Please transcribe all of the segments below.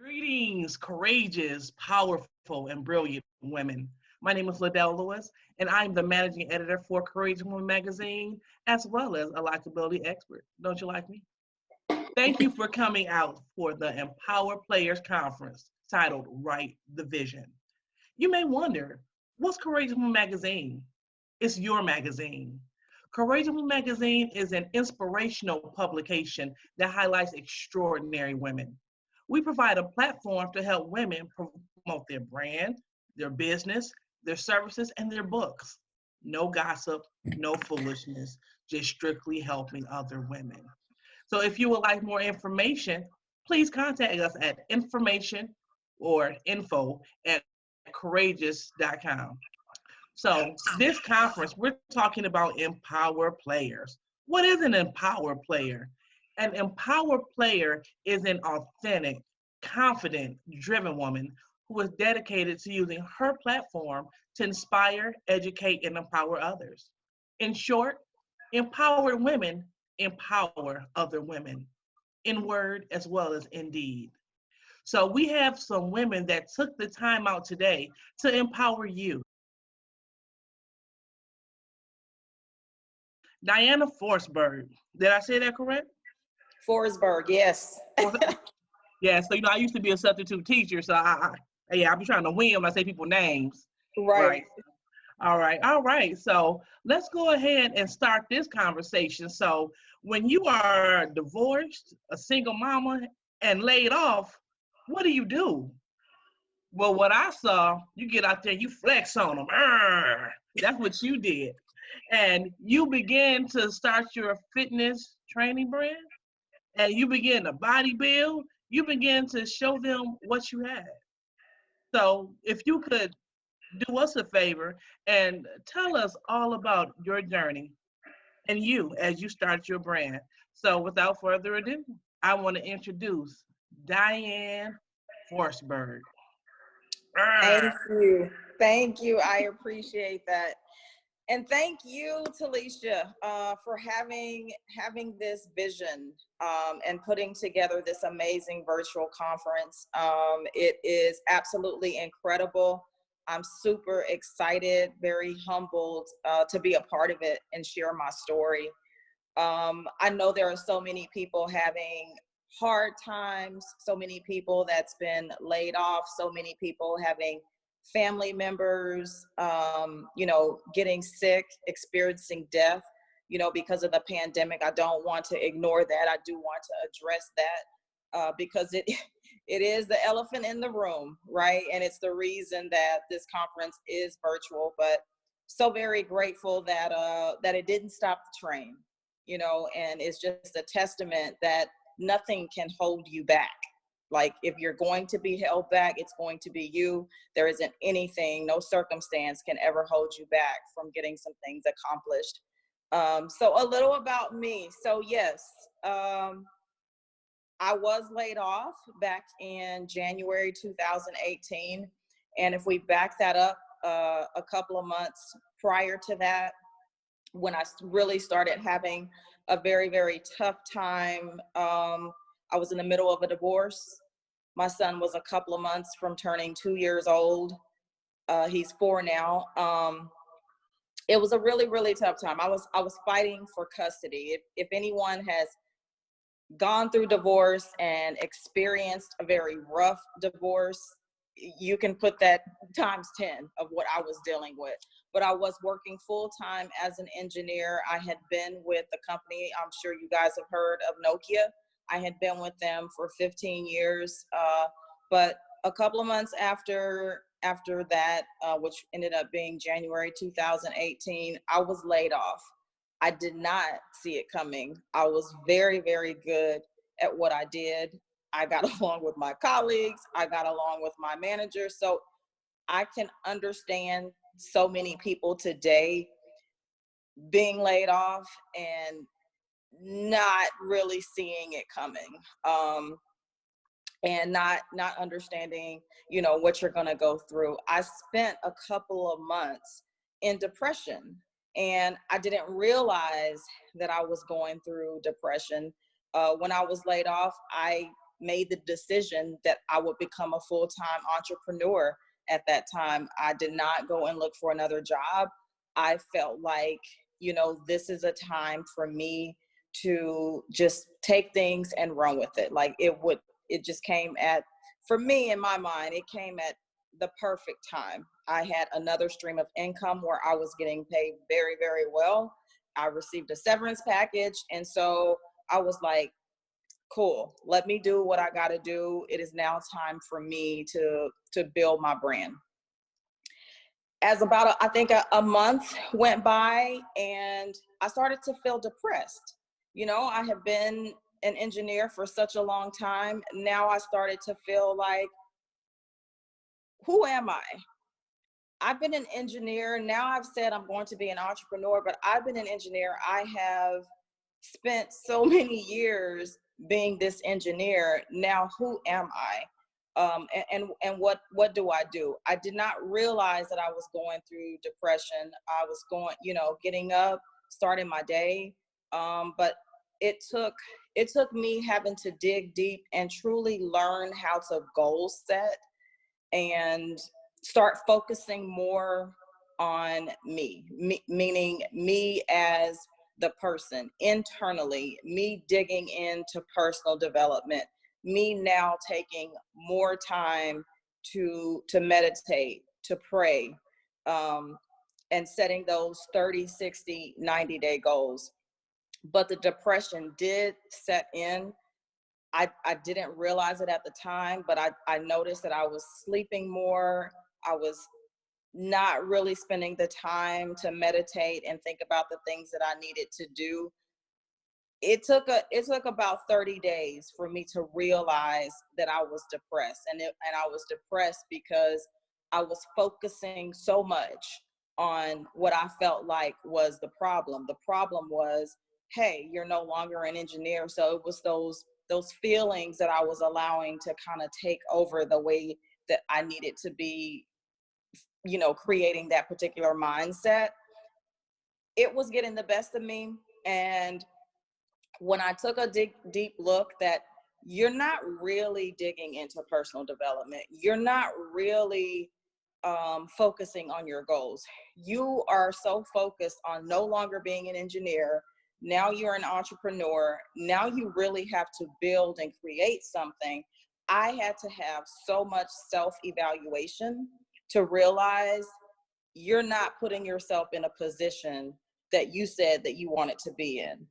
Greetings, courageous, powerful, and brilliant women. My name is Liddell Lewis, and I'm the managing editor for Courageous Women magazine, as well as a likability expert. Don't you like me? Thank you for coming out for the Empower Players Conference titled Write the Vision. You may wonder, what's Courageous Women magazine? It's your magazine. Courageous Women magazine is an inspirational publication that highlights extraordinary women. We provide a platform to help women promote their brand, their business, their services, and their books. No gossip, no foolishness, just strictly helping other women. So if you would like more information, please contact us at information or info at courageous.com. So this conference, we're talking about empower players. What is an empower player? An empower player is an authentic, confident, driven woman who is dedicated to using her platform to inspire, educate, and empower others. In short, empowered women empower other women in word as well as in deed. So we have some women that took the time out today to empower you. Dianna Forsberg. Did I say that correct? Forsberg, yes. Yeah, so I used to be a substitute teacher, so I be trying to win when I say people's names. Right. Right. All right. So let's go ahead and start this conversation. So when you are divorced, a single mama, and laid off, what do you do? Well, what I saw, you get out there, you flex on them. That's what you did. And you begin to start your fitness training brand, and you begin to body build, you begin to show them what you have. So if you could do us a favor and tell us all about your journey and you as you start your brand. So without further ado, I want to introduce Dianne Forsberg. Thank you. Thank you. I appreciate that. And thank you, Talisha, for having this vision and putting together this amazing virtual conference. It is absolutely incredible. I'm super excited, very humbled to be a part of it and share my story. I know there are so many people having hard times, so many people that's been laid off, so many people having family members, getting sick, experiencing death, because of the pandemic. I don't want to ignore that. I do want to address that because it is the elephant in the room, right? And it's the reason that this conference is virtual, but so very grateful that that it didn't stop the train, and it's just a testament that nothing can hold you back. Like, if you're going to be held back, it's going to be you. There isn't anything, no circumstance can ever hold you back from getting some things accomplished. So a little about me. So yes, I was laid off back in January 2018. And if we back that up a couple of months prior to that, when I really started having a very, very tough time, I was in the middle of a divorce. My son was a couple of months from turning 2 years old. He's 4 now. It was a really, really tough time. I was fighting for custody. If anyone has gone through divorce and experienced a very rough divorce, you can put that times 10 of what I was dealing with. But I was working full time as an engineer. I had been with the company, I'm sure you guys have heard of Nokia. I had been with them for 15 years. But a couple of months after that, which ended up being January 2018, I was laid off. I did not see it coming. I was very, very good at what I did. I got along with my colleagues. I got along with my manager. So I can understand so many people today being laid off and not really seeing it coming, and not understanding, what you're going to go through. I spent a couple of months in depression, and I didn't realize that I was going through depression. When I was laid off, I made the decision that I would become a full-time entrepreneur at that time. I did not go and look for another job. I felt like, this is a time for me to just take things and run with it. Like it just came for me, in my mind, it came at the perfect time. I had another stream of income where I was getting paid very, very well. I received a severance package. And so I was like, cool, let me do what I got to do. It is now time for me to build my brand. As about, I think a month went by and I started to feel depressed. I have been an engineer for such a long time. Now I started to feel like, who am I? I've been an engineer. Now I've said I'm going to be an entrepreneur, but I've been an engineer. I have spent so many years being this engineer. Now, who am I? And what do I do? I did not realize that I was going through depression. I was going, getting up, starting my day. But it took me having to dig deep and truly learn how to goal set and start focusing more on me, meaning me as the person internally, me digging into personal development, me now taking more time to meditate, to pray, and setting those 30, 60, 90-day goals. But the depression did set in. I didn't realize it at the time, but I noticed that I was sleeping more. I was not really spending the time to meditate and think about the things that I needed to do. It took about 30 days for me to realize that I was depressed, and I was depressed because I was focusing so much on what I felt like was the problem. The problem was, hey, you're no longer an engineer. So it was those feelings that I was allowing to kind of take over the way that I needed to be, creating that particular mindset. It was getting the best of me. And when I took a deep look that you're not really digging into personal development, you're not really focusing on your goals. You are so focused on no longer being an engineer. Now you're an entrepreneur. Now you really have to build and create something. I had to have so much self-evaluation to realize you're not putting yourself in a position that you said that you wanted to be in.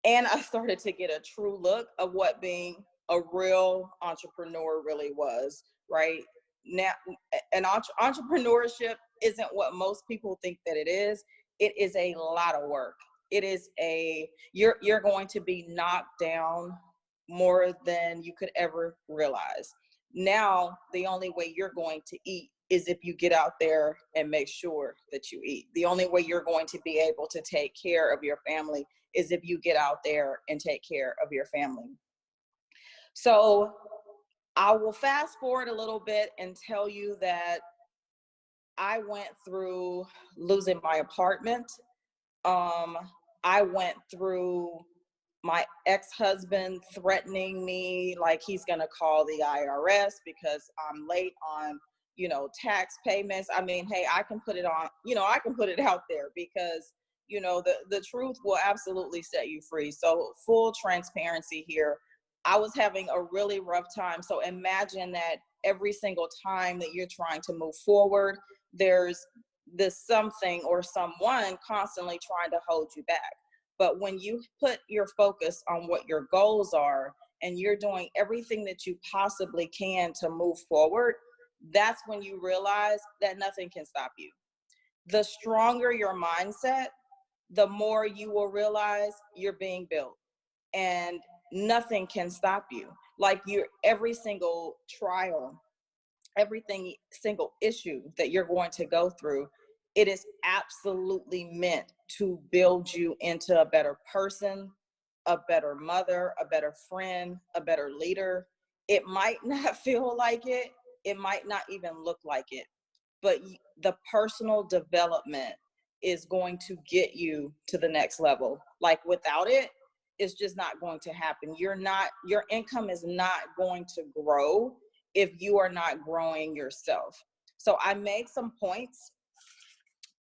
And I started to get a true look of what being a real entrepreneur really was, right? Now, entrepreneurship isn't what most people think that it is. It is a lot of work. It is you're going to be knocked down more than you could ever realize. Now, the only way you're going to eat is if you get out there and make sure that you eat. The only way you're going to be able to take care of your family is if you get out there and take care of your family. So I will fast forward a little bit and tell you that I went through losing my apartment. I went through my ex-husband threatening me like he's going to call the IRS because I'm late on, tax payments. I mean, hey, I can put it on, I can put it out there because, the truth will absolutely set you free. So full transparency here. I was having a really rough time. So imagine that every single time that you're trying to move forward, there's this something or someone constantly trying to hold you back. But when you put your focus on what your goals are and you're doing everything that you possibly can to move forward, that's when you realize that nothing can stop you. The stronger your mindset, the more you will realize you're being built and nothing can stop you. Like every single trial, single issue that you're going to go through, it is absolutely meant to build you into a better person, a better mother, a better friend, a better leader. It might not feel like it. It might not even look like it, but the personal development is going to get you to the next level. Like without it, it's just not going to happen. Your income is not going to grow if you are not growing yourself. So I made some points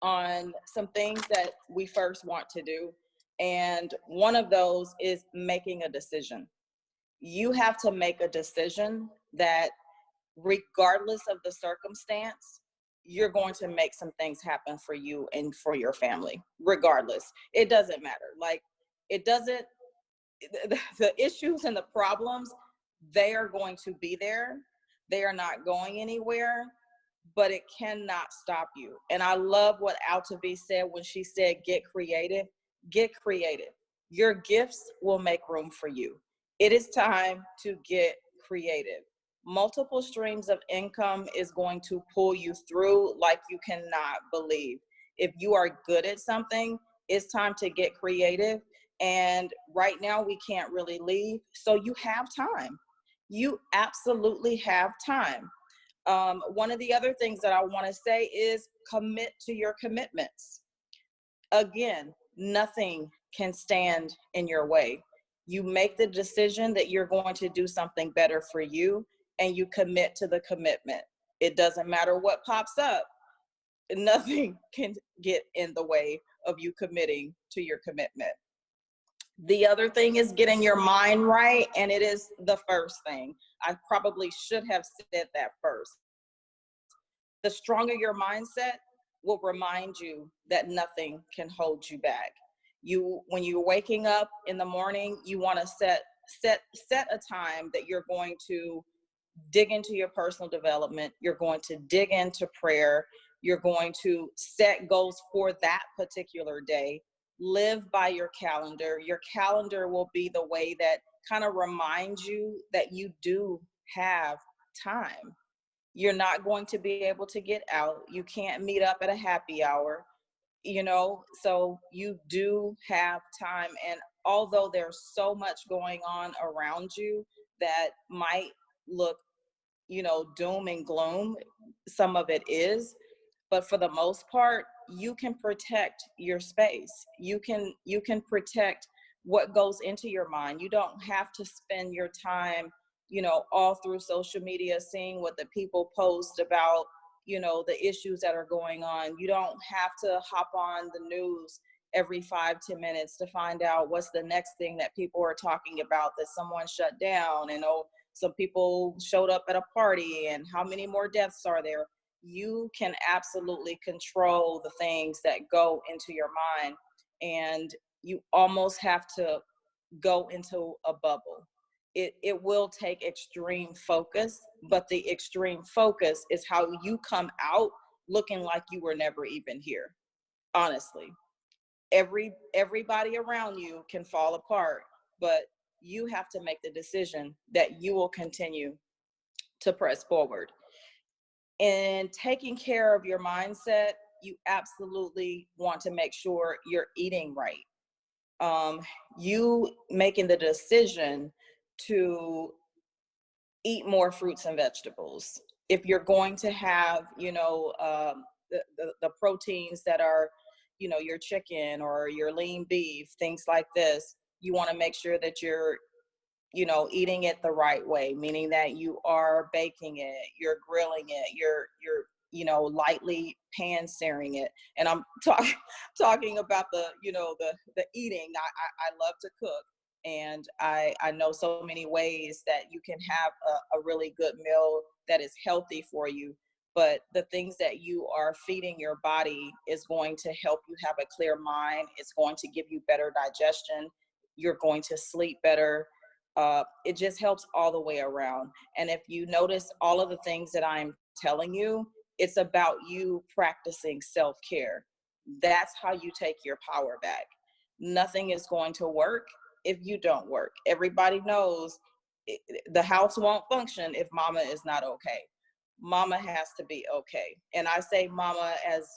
on some things that we first want to do. And one of those is making a decision. You have to make a decision that regardless of the circumstance, you're going to make some things happen for you and for your family, regardless. It doesn't matter. Like, it doesn't, the issues and the problems, they are going to be there. They are not going anywhere, but it cannot stop you. And I love what Altavi said when she said, get creative. Get creative. Your gifts will make room for you. It is time to get creative. Multiple streams of income is going to pull you through like you cannot believe. If you are good at something, it's time to get creative. And right now we can't really leave. So you have time. You absolutely have time. One of the other things that I want to say is commit to your commitments. Again, nothing can stand in your way. You make the decision that you're going to do something better for you, and you commit to the commitment. It doesn't matter what pops up. Nothing can get in the way of you committing to your commitment. The other thing is getting your mind right, and it is the first thing. I probably should have said that first. The stronger your mindset will remind you that nothing can hold you back. When you're waking up in the morning, you want to set a time that you're going to dig into your personal development. You're going to dig into prayer. You're going to set goals for that particular day. Live by your calendar. Your calendar will be the way that kind of reminds you that you do have time. You're not going to be able to get out. You can't meet up at a happy hour, so you do have time. And although there's so much going on around you that might look, doom and gloom, some of it is, but for the most part, you can protect your space. You can protect what goes into your mind. You don't have to spend your time, all through social media, seeing what the people post about, the issues that are going on. You don't have to hop on the news every 5-10 minutes to find out what's the next thing that people are talking about, that someone shut down and some people showed up at a party and how many more deaths are there. You can absolutely control the things that go into your mind, and you almost have to go into a bubble. It will take extreme focus, but the extreme focus is how you come out looking like you were never even here. Honestly, everybody around you can fall apart, but you have to make the decision that you will continue to press forward. And taking care of your mindset, you absolutely want to make sure you're eating right. You making the decision to eat more fruits and vegetables. If you're going to have, the proteins that are, your chicken or your lean beef, things like this, you want to make sure that you're, eating it the right way, meaning that you are baking it, you're grilling it, you're lightly pan searing it. And I'm talking about the eating. I love to cook. And I know so many ways that you can have a really good meal that is healthy for you. But the things that you are feeding your body is going to help you have a clear mind. It's going to give you better digestion. You're going to sleep better. It just helps all the way around. And if you notice all of the things that I'm telling you, it's about you practicing self-care. That's how you take your power back. Nothing is going to work if you don't work. Everybody knows the house won't function if mama is not okay. Mama has to be okay. And I say mama as,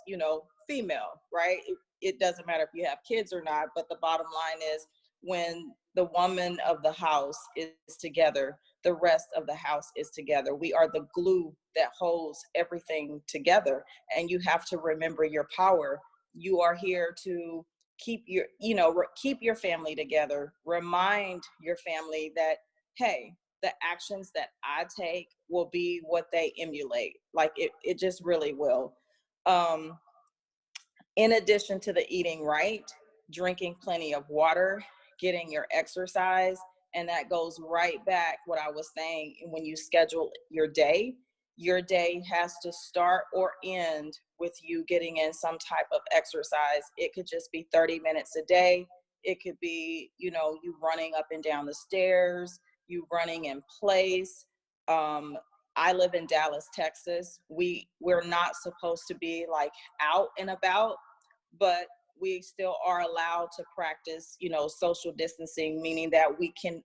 female, right? It doesn't matter if you have kids or not, but the bottom line is when the woman of the house is together, the rest of the house is together. We are the glue that holds everything together. And you have to remember your power. You are here to keep your, keep your family together. Remind your family that, hey, the actions that I take will be what they emulate. Like it just really will. In addition to the eating right, drinking plenty of water, getting your exercise, and that goes right back what I was saying. When you schedule your day has to start or end with you getting in some type of exercise. It could just be 30 minutes a day. It could be, you running up and down the stairs, you running in place. I live in Dallas, Texas. We're not supposed to be like out and about, but we still are allowed to practice, social distancing, meaning that we can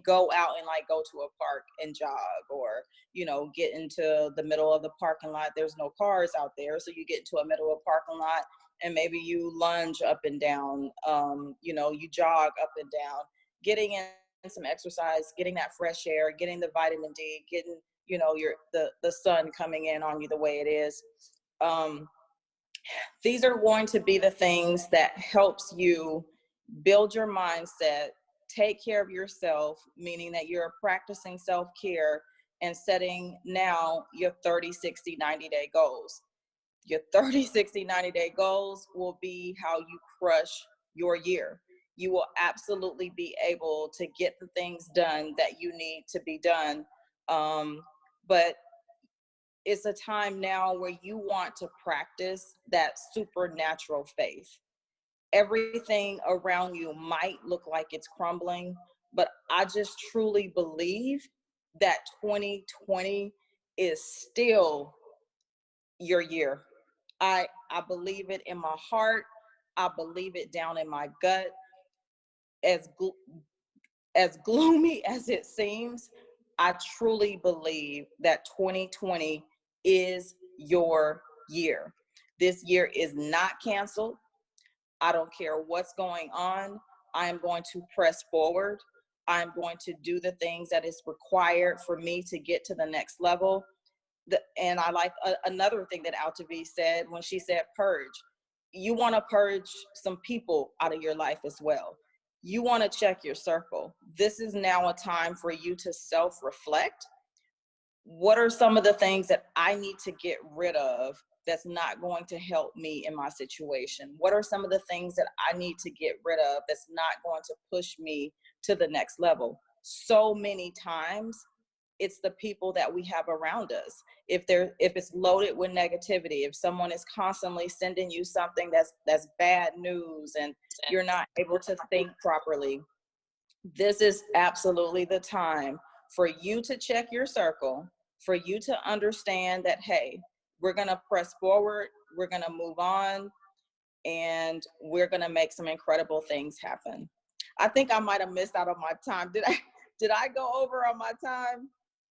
go out and like go to a park and jog, or, get into the middle of the parking lot. There's no cars out there. So you get into a middle of a parking lot and maybe you lunge up and down, you jog up and down, getting in some exercise, getting that fresh air, getting the vitamin D, getting, the sun coming in on you the way it is. These are going to be the things that helps you build your mindset, take care of yourself, meaning that you're practicing self-care and setting now your 30, 60, 90-day goals. Your 30, 60, 90-day goals will be how you crush your year. You will absolutely be able to get the things done that you need to be done. But it's a time now where you want to practice that supernatural faith. Everything around you might look like it's crumbling, but I just truly believe that 2020 is still your year. I believe it in my heart. I believe it down in my gut. As gloomy as it seems, I truly believe that 2020 is your year. This year is not canceled. I don't care what's going on. I am going to press forward. I'm going to do the things that is required for me to get to the next level. And I like another thing that Altavi said when she said purge. You want to purge some people out of your life as well. You want to check your circle. This is now a time for you to self-reflect. What are some of the things that I need to get rid of that's not going to help me in my situation? What are some of the things that I need to get rid of that's not going to push me to the next level? So many times, it's the people that we have around us. If it's loaded with negativity, if someone is constantly sending you something that's bad news and you're not able to think properly, this is absolutely the time for you to check your circle, for you to understand that, hey, we're going to press forward, we're going to move on, and we're going to make some incredible things happen. I think I might have missed out on my time. Did I go over on my time?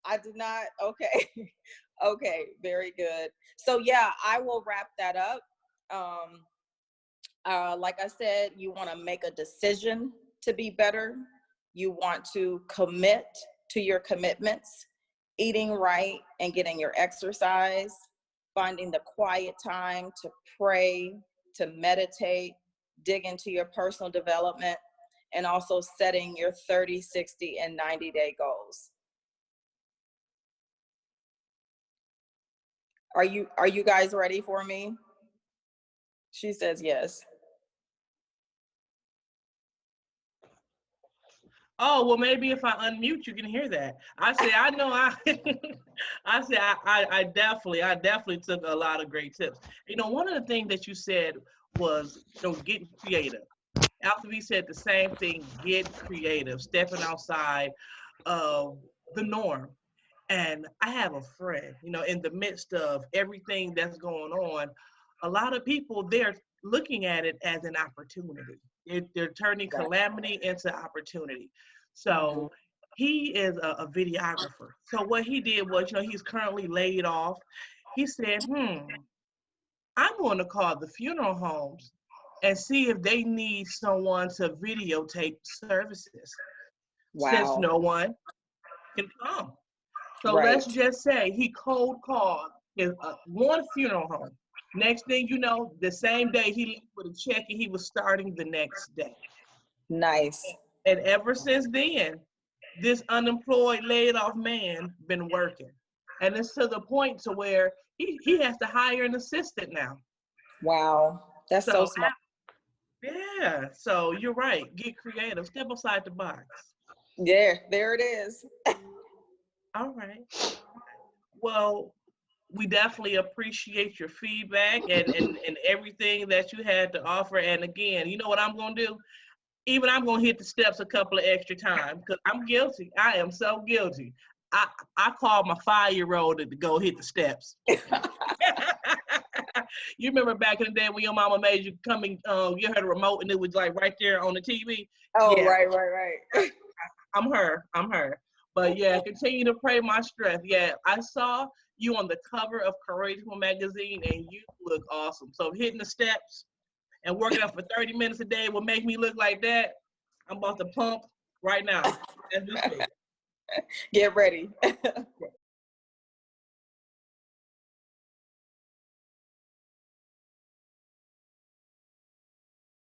I did not. Okay. Okay. Very good. So yeah, I will wrap that up. Like I said, you want to make a decision to be better. You want to commit to your commitments, eating right and getting your exercise, finding the quiet time to pray, to meditate, dig into your personal development, and also setting your 30, 60, and 90-day goals. Are you guys ready for me? She says yes. Oh, well, maybe if I unmute, you can hear that. I say, I know I definitely took a lot of great tips. One of the things that you said was, getting creative. Alphavy said the same thing, get creative, stepping outside of the norm. And I have a friend, in the midst of everything that's going on, a lot of people, they're looking at it as an opportunity. They're turning calamity into opportunity. So he is a videographer. So what he did was, he's currently laid off. He said, I'm going to call the funeral homes and see if they need someone to videotape services. Wow. Since no one can come. So Right. let's just say he cold called one funeral home Next thing you know, the same day he left with a check and he was starting the next day. Nice. And ever since then, this unemployed, laid off man been working. And it's to the point to where he has to hire an assistant now. Wow. That's so So smart. yeah, so you're right. Get creative. Step outside the box. Yeah, there it is. All right. Well, we definitely appreciate your feedback and everything that you had to offer. And again, you know what I'm going to do? Even I'm going to hit the steps a couple of extra times because I'm guilty. I am so guilty. I called my 5-year-old to go hit the steps. You remember back in the day when your mama made you come and get her the remote and it was like right there on the TV? Oh, Yeah, right. I'm her. But yeah, continue to pray my strength. Yeah, I saw you on the cover of Courageous Woman magazine and you look awesome. So hitting the steps and working out for 30 minutes a day will make me look like that. I'm about to pump right now as we speak. Get ready.